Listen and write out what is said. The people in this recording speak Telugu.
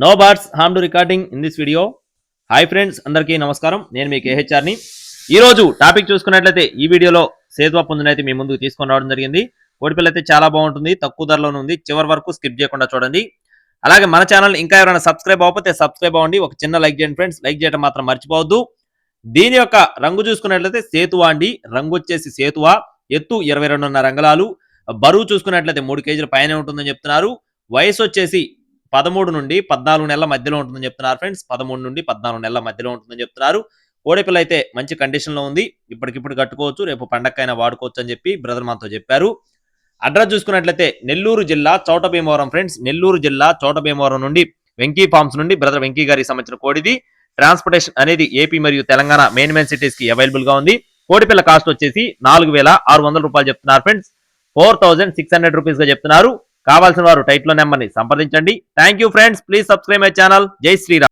No birds harm to recording in this video. Hi friends, అందరికీ నమస్కారం. నేను మీ కేహెచ్ఆర్ని. ఈరోజు టాపిక్ చూసుకున్నట్లయితే ఈ వీడియోలో సేతువా పుంజుని అయితే మీ ముందుకు తీసుకొని రావడం జరిగింది. కోడిపిల్ల అయితే చాలా బాగుంటుంది, తక్కువ ధరలోనే ఉంది. చివరి వరకు స్కిప్ చేయకుండా చూడండి. అలాగే మన ఛానల్ ఇంకా ఎవరైనా సబ్స్క్రైబ్ అవ్వకపోతే సబ్స్క్రైబ్ అవ్వండి. ఒక చిన్న లైక్ చేయండి ఫ్రెండ్స్, లైక్ చేయడం మాత్రం మర్చిపోవద్దు. దీని యొక్క రంగు చూసుకున్నట్లయితే సేతువా అండి. రంగు వచ్చేసి సేతువా, ఎత్తు 22.5 అంగుళాలు, బరువు చూసుకున్నట్లయితే 3 కేజీల పైనే ఉంటుందని చెప్తున్నారు. వయసు వచ్చేసి 13 నుండి 14 నెలల మధ్యలో ఉంటుందని చెప్తున్నారు ఫ్రెండ్స్. 13 నుండి 14 నెలల మధ్యలో ఉంటుందని చెప్తున్నారు. కోడిపిల్ల అయితే మంచి కండిషన్ లో ఉంది, ఇప్పటికిప్పుడు కట్టుకోవచ్చు, రేపు పండక్కైనా వాడుకోవచ్చు అని చెప్పి బ్రదర్ మాతో చెప్పారు. అడ్రస్ చూసుకున్నట్లయితే నెల్లూరు జిల్లా చౌటభీమవరం ఫ్రెండ్స్. నెల్లూరు జిల్లా చౌటభీమవరం నుండి వెంకీ ఫార్మ్స్ నుండి బ్రదర్ వెంకీ గారికి సంబంధించిన కోడిది. ట్రాన్స్పోర్టేషన్ అనేది ఏపీ మరియు తెలంగాణ మెయిన్ సిటీస్ కి అవైలబుల్ గా ఉంది. కోడిపిల్ల కాస్ట్ వచ్చేసి 4,600 రూపాయలు చెప్తున్నారు ఫ్రెండ్స్. 4,600 రూపీస్ గా చెప్తున్నారు. కావాల్సిన వారు టైటిల్ నెంబర్ ని సంప్రదించండి. Thank you friends, please subscribe my channel. జై శ్రీరామ్.